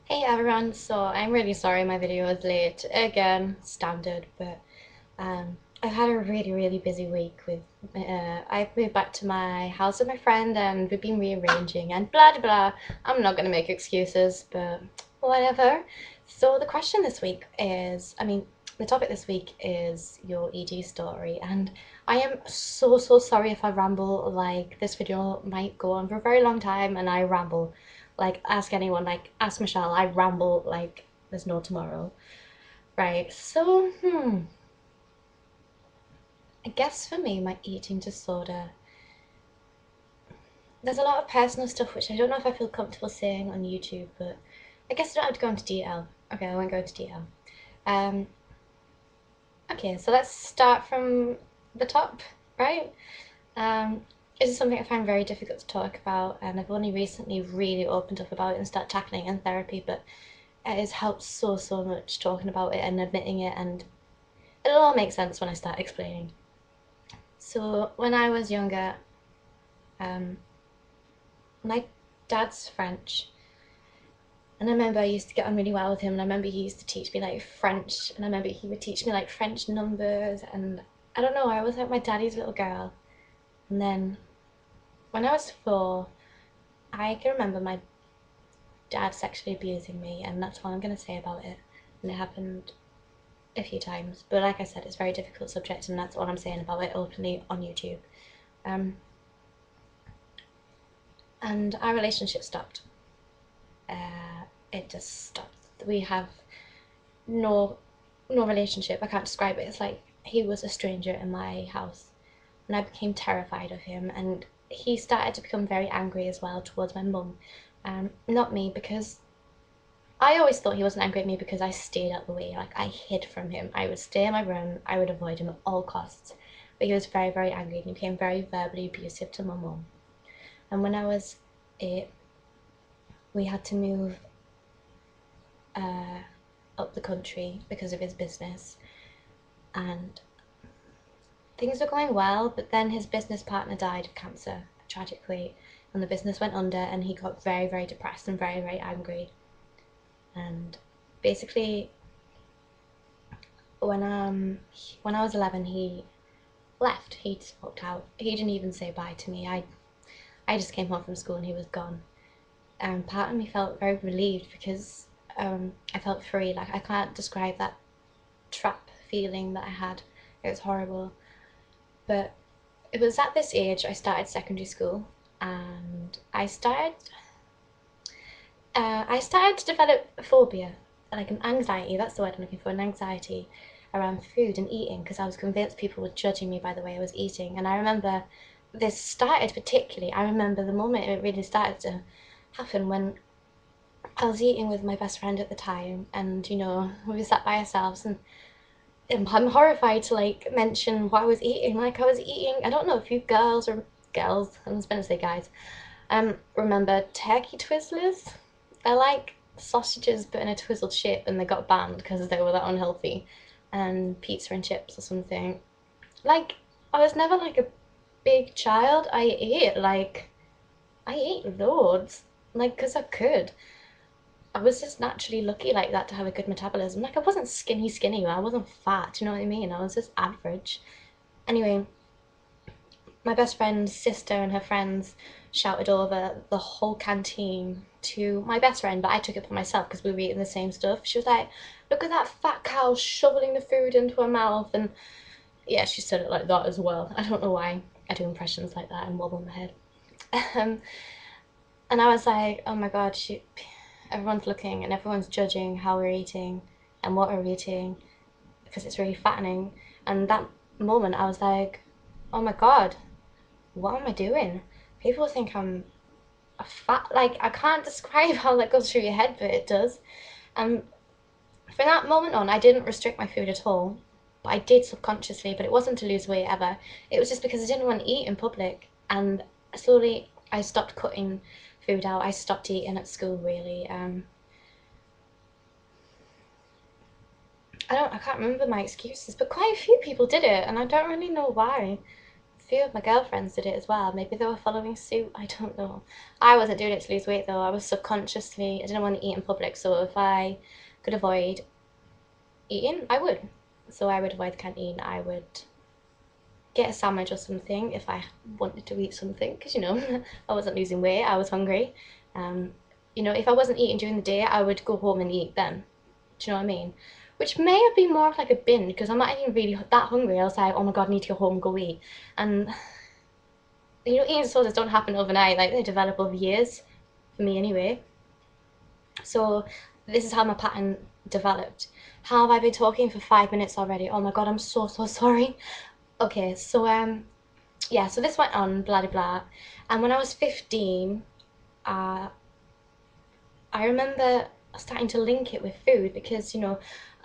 Hey everyone, so I'm really sorry my video is late again, standard, but I've had a really busy week with I've moved back to my house with my friend and we've been rearranging and blah blah blah. I'm not gonna make excuses, but whatever. So the question this week is, the topic this week is your ED story, and I am so sorry if I ramble. Like, this video might go on for a very long time and I ramble. Like, ask anyone, like ask Michelle, I ramble like there's no tomorrow. Right, so I guess for me, my eating disorder, there's a lot of personal stuff which I don't know if I feel comfortable saying on YouTube, but I guess I don't have to go into detail. Okay, I won't go into detail. Um, okay, so let's start from the top, right? Um, this is something I find very difficult to talk about, and I've only recently really opened up about it and started tackling it in therapy, but it has helped so much talking about it and admitting it, and it'll all make sense when I start explaining. So when I was younger, um, my dad's French, and I remember I used to get on really well with him, and I remember he used to teach me like French, and I remember he would teach me like French numbers, and I don't know, I was like my daddy's little girl. And then when I was 4, I can remember my dad sexually abusing me, and that's all I'm going to say about it. And it happened a few times, but like I said, it's a very difficult subject, and that's all I'm saying about it openly on YouTube. Um, and our relationship stopped. It just stopped. We have no no relationship. I can't describe it. It's like he was a stranger in my house, and I became terrified of him. And he started to become very angry as well towards my mum, not me, because I always thought he wasn't angry at me because I stayed out the way. Like, I hid from him. I would stay in my room. I would avoid him at all costs. But he was very angry, and he became very verbally abusive to my mum. And when I was 8, we had to move up the country because of his business, and things were going well, but then his business partner died of cancer, tragically, and the business went under, and he got very depressed and very angry. And basically, when I was 11, he left. He just walked out. He didn't even say bye to me. I just came home from school and he was gone. And part of me felt very relieved because I felt free. Like, I can't describe that trap feeling that I had. It was horrible. But it was at this age I started secondary school, and I started to develop a phobia, like an anxiety. That's the word I'm looking for, an anxiety around food and eating, because I was convinced people were judging me by the way I was eating. And I remember this started particularly. I remember the moment it really started to happen when I was eating with my best friend at the time, and we were sat by ourselves, and I'm horrified to like mention what I was eating. Like, I was eating, I don't know if you girls, I'm just gonna say guys, remember turkey twizzlers? They're like sausages but in a twizzled shape, and they got banned because they were that unhealthy. And pizza and chips or something. Like, I was never like a big child. I ate loads, like, because I could. I was just naturally lucky like that to have a good metabolism. Like, I wasn't skinny, but I wasn't fat, do you know what I mean? I was just average. Anyway, my best friend's sister and her friends shouted over the whole canteen to my best friend, but I took it for myself because we were eating the same stuff. She was like, "Look at that fat cow shoveling the food into her mouth." And yeah, she said it like that as well. I don't know why I do impressions like that and wobble my head. Um, and I was like, oh my god, everyone's looking and everyone's judging how we're eating and what we're eating because it's really fattening. And that moment, I was like, oh my god, what am I doing? People think I'm a fat. Like, I can't describe how that goes through your head, but it does. And from that moment on, I didn't restrict my food at all. But I did subconsciously, but it wasn't to lose weight ever. It was just because I didn't want to eat in public. And slowly, I stopped cutting food out. I stopped eating at school, really. I can't remember my excuses, but quite a few people did it, and I don't really know why. few of my girlfriends did it as well. Maybe they were following suit. I don't know. I wasn't doing it to lose weight though. I was subconsciously, I didn't want to eat in public. So if I could avoid eating, I would. So I would avoid the canteen. I would get a sandwich or something if I wanted to eat something, because I wasn't losing weight, I was hungry. If I wasn't eating during the day, I would go home and eat then. Do you know what I mean? Which may have been more of like a binge, because I'm not even really that hungry. I was like, oh my god, I need to go home and go eat. And eating disorders don't happen overnight, like they develop over years, for me anyway. So this is how my pattern developed. How have I been talking for 5 minutes already? Oh my god, I'm so sorry. Okay, so yeah, so this went on, blah, blah, blah. And when I was 15, I remember starting to link it with food because,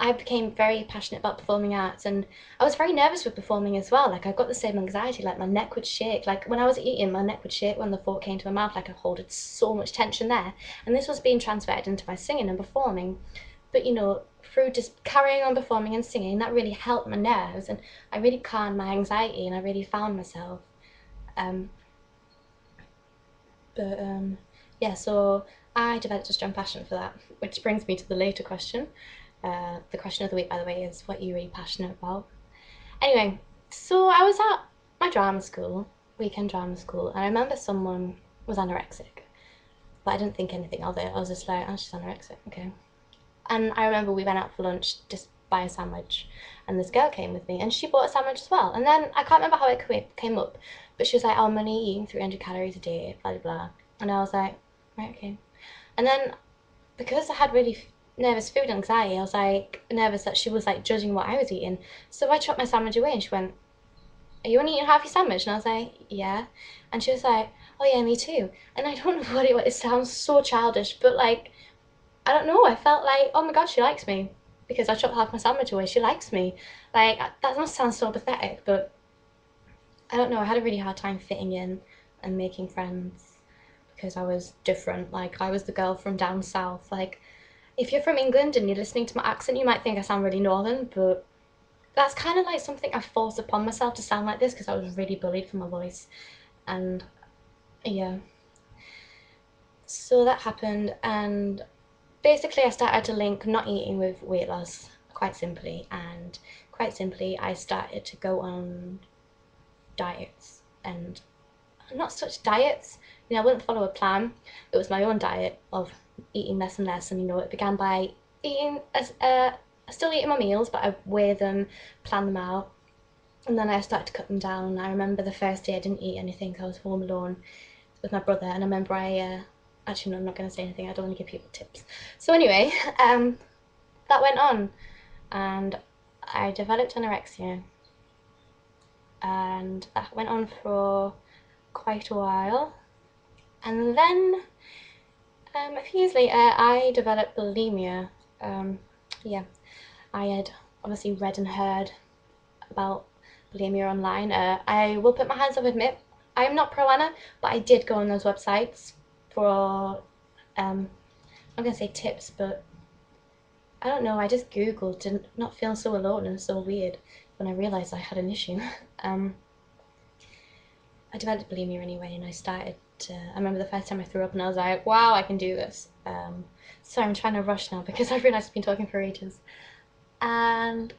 I became very passionate about performing arts, and I was very nervous with performing as well. Like, I got the same anxiety, like my neck would shake. Like, when I was eating, my neck would shake when the fork came to my mouth, like I holded so much tension there. And this was being transferred into my singing and performing. But, through just carrying on performing and singing, that really helped my nerves, and I really calmed my anxiety, and I really found myself. Um, but yeah, so I developed a strong passion for that, which brings me to the later question. The question of the week, by the way, is what you're really passionate about. Anyway, so I was at my drama school, weekend drama school, and I remember someone was anorexic, but I didn't think anything of it. I was just like, oh, she's anorexic, okay. And I remember we went out for lunch, just buy a sandwich, and this girl came with me, and she bought a sandwich as well. And then I can't remember how it came up, but she was like, oh, I'm only eating 300 calories a day, blah, blah, blah. And I was like, right, okay. And then because I had really nervous food anxiety, I was like nervous that she was like judging what I was eating. So I chopped my sandwich away, and she went, are you only eating half your sandwich? And I was like, yeah. And she was like, oh yeah, me too. And I don't know what it was. It sounds so childish, but like, I don't know. I felt like, oh my god, she likes me because I chopped half my sandwich away. She likes me. Like, that must sound so pathetic, but I don't know. I had a really hard time fitting in and making friends because I was different. Like, I was the girl from down south. Like, if you're from England and you're listening to my accent, you might think I sound really northern, but that's kind of like something I forced upon myself to sound like this because I was really bullied for my voice. And yeah, so that happened, and basically I started to link not eating with weight loss, quite simply. And quite simply, I started to go on diets, and not such diets. I wouldn't follow a plan. It was my own diet of eating less and less, and it began by eating still eating my meals, but I weigh them, plan them out, and then I started to cut them down. I remember the first day I didn't eat anything. I was home alone with my brother, and I remember actually no, I'm not going to say anything. I don't want to give people tips. So anyway, that went on, and I developed anorexia, and that went on for quite a while. And then a few years later, I developed bulimia. Yeah, I had obviously read and heard about bulimia online. I will put my hands up and admit I am not pro-Anna, but I did go on those websites for, I'm not going to say tips, but I don't know, I just Googled to not feel so alone and so weird when I realised I had an issue. I developed bulimia anyway, and I started to, I remember the first time I threw up and I was like, wow, I can do this. So I'm trying to rush now because I realised I've been talking for ages. And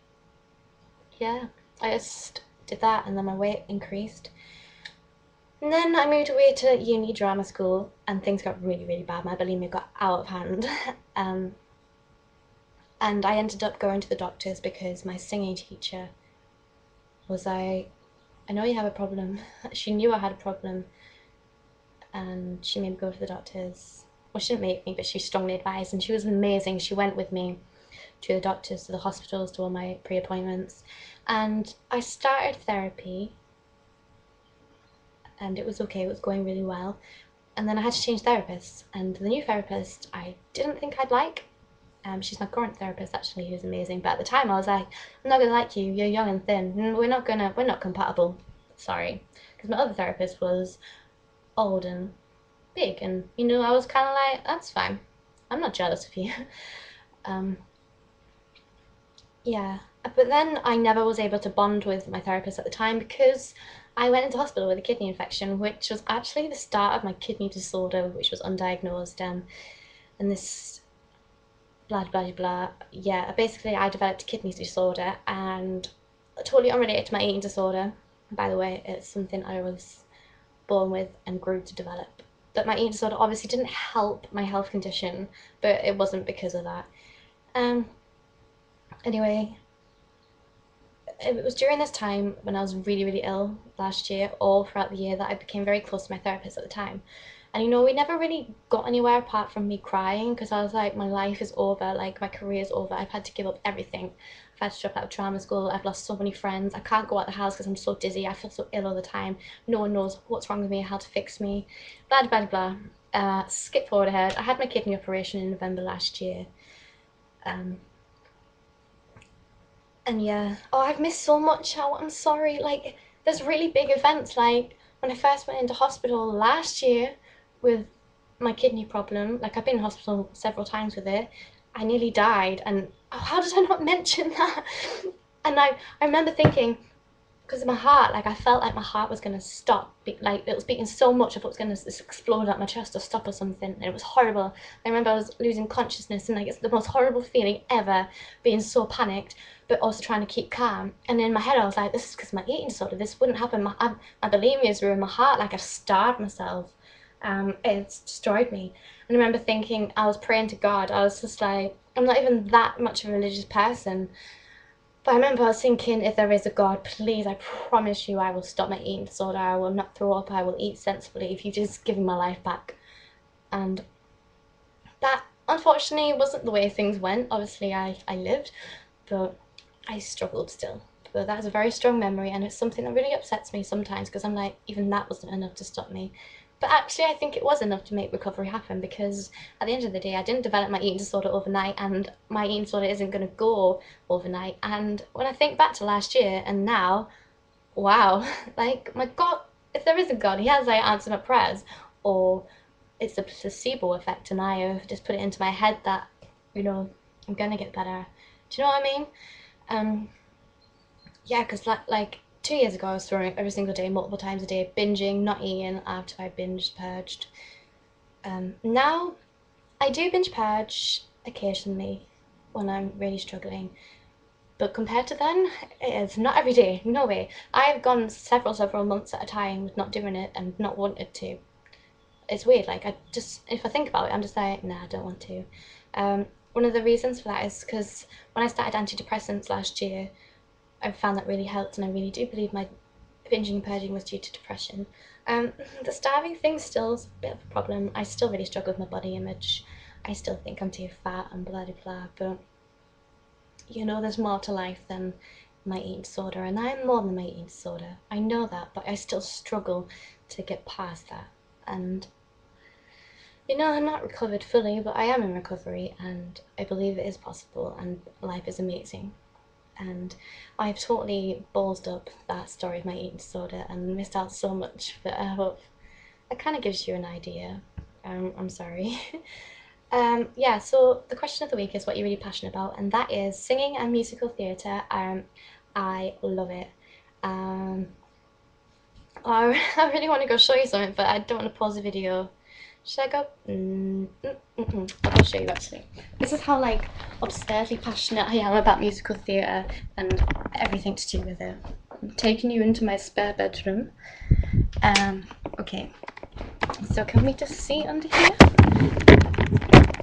yeah, I just did that, and then my weight increased. And then I moved away to uni drama school, and things got really, really bad. My bulimia got out of hand. And I ended up going to the doctors because my singing teacher was like, I know you have a problem. She knew I had a problem, and she made me go to the doctors. Well, she didn't make me, but she strongly advised, and she was amazing. She went with me to the doctors, to the hospitals, to all my pre-appointments, and I started therapy, and it was okay, it was going really well. And then I had to change therapists, and the new therapist I didn't think I'd like. She's my current therapist actually, who's amazing, but at the time I was like, I'm not gonna like you, you're young and thin, we're not compatible, sorry. Because my other therapist was old and big, and I was kind of like, that's fine, I'm not jealous of you. Yeah, but then I never was able to bond with my therapist at the time because I went into hospital with a kidney infection, which was actually the start of my kidney disorder, which was undiagnosed. And this blah blah blah. Yeah, basically I developed a kidney disorder, and totally unrelated to my eating disorder. By the way, it's something I was born with and grew to develop. But my eating disorder obviously didn't help my health condition, but it wasn't because of that. Anyway, it was during this time when I was really, really ill last year, all throughout the year, that I became very close to my therapist at the time. And you know, we never really got anywhere apart from me crying, because I was like, my life is over, like my career is over, I've had to give up everything. I've had to drop out of drama school, I've lost so many friends, I can't go out the house because I'm so dizzy, I feel so ill all the time, no one knows what's wrong with me, how to fix me, blah blah blah. Skip forward ahead, I had my kidney operation in November last year. And yeah, oh, I've missed so much out. I'm sorry. Like, there's really big events. Like, when I first went into hospital last year with my kidney problem, like, I've been in hospital several times with it. I nearly died. And oh, how did I not mention that? And I remember thinking, because of my heart, like I felt like my heart was going to stop, like it was beating so much, I thought it was going to explode out my chest or stop or something, and it was horrible. I remember I was losing consciousness, and like it's the most horrible feeling ever, being so panicked but also trying to keep calm. And in my head I was like, this is because of my eating disorder, this wouldn't happen, my bulimia has ruined my heart, like I've starved myself. It's destroyed me. And I remember thinking, I was praying to God, I was just like, I'm not even that much of a religious person, but I remember I was thinking, if there is a God, please, I promise you I will stop my eating disorder, I will not throw up, I will eat sensibly if you just give me my life back. And that, unfortunately, wasn't the way things went. Obviously, I lived, but I struggled still. But that is a very strong memory, and it's something that really upsets me sometimes, because I'm like, even that wasn't enough to stop me. But actually, I think it was enough to make recovery happen, because at the end of the day, I didn't develop my eating disorder overnight, and my eating disorder isn't going to go overnight. And when I think back to last year and now, wow, like, my God, if there is a God, he has like answered my prayers, or it's a placebo effect, and I have just put it into my head that, you know, I'm gonna get better. Do you know what I mean? Yeah, because like 2 years ago I was throwing up every single day, multiple times a day, binging, not eating after I binged, purged. Now I do binge purge occasionally when I'm really struggling, but compared to then, it is not every day, no way. I've gone several months at a time with not doing it and not wanted to. It's weird, like I just, if I think about it, I'm just like, nah, I don't want to. One of the reasons for that is because when I started antidepressants last year, I found that really helped, and I really do believe my binging and purging was due to depression. The starving thing still is a bit of a problem. I still really struggle with my body image. I still think I'm too fat and blah blah blah, but you know, there's more to life than my eating disorder, and I'm more than my eating disorder. I know that, but I still struggle to get past that. And you know, I'm not recovered fully, but I am in recovery, and I believe it is possible, and life is amazing. And I've totally ballsed up that story of my eating disorder and missed out so much, but I hope that kind of gives you an idea. I'm sorry. Yeah, so the question of the week is what you're really passionate about, and that is singing and musical theatre. I love it. I really want to go show you something, but I don't want to pause the video. Should I go? I'll go show you actually. This is how like absurdly passionate I am about musical theatre and everything to do with it. I'm taking you into my spare bedroom. Okay. So can we just see under here?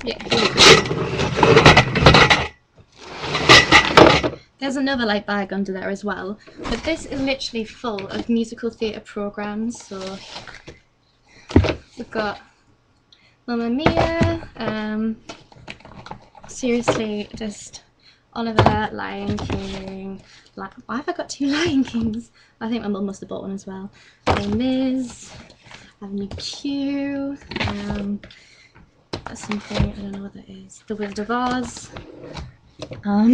Yeah, here we go. There's another light bag under there as well, but this is literally full of musical theatre programmes. So we've got Mamma Mia, seriously, just Oliver, Lion King, why have I got two Lion Kings? I think my mum must have bought one as well. Les Mis, Avenue Q, something, I don't know what that is, The Wizard of Oz, oh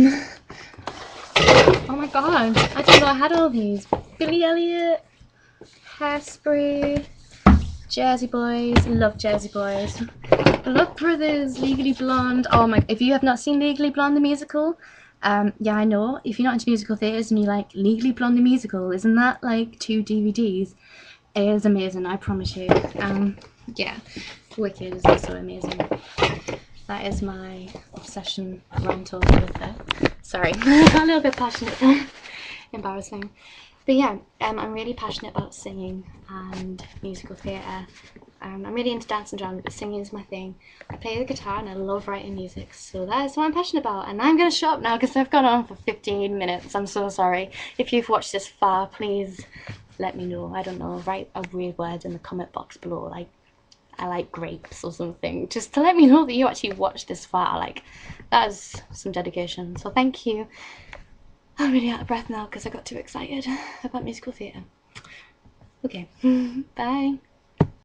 my god, I didn't know I had all these, Billy Elliot, Hairspray, Jersey Boys, love Jersey Boys, Blood Brothers, Legally Blonde. Oh my, if you have not seen Legally Blonde the musical, Yeah, I know. If you're not into musical theatres and you like Legally Blonde the musical, isn't that like 2 DVDs? It is amazing, I promise you. Yeah, Wicked is also amazing. That is my obsession rant over with it. Sorry, I got a little bit passionate there. Embarrassing. But yeah, I'm really passionate about singing and musical theatre. I'm really into dance and drama, but singing is my thing. I play the guitar and I love writing music, so that is what I'm passionate about. And I'm going to shut up now because I've gone on for 15 minutes. I'm so sorry. If you've watched this far, please let me know. I don't know, write a weird word in the comment box below, like I like grapes or something, just to let me know that you actually watched this far. Like, that is some dedication. So thank you. I'm really out of breath now because I got too excited about musical theatre. Okay, bye.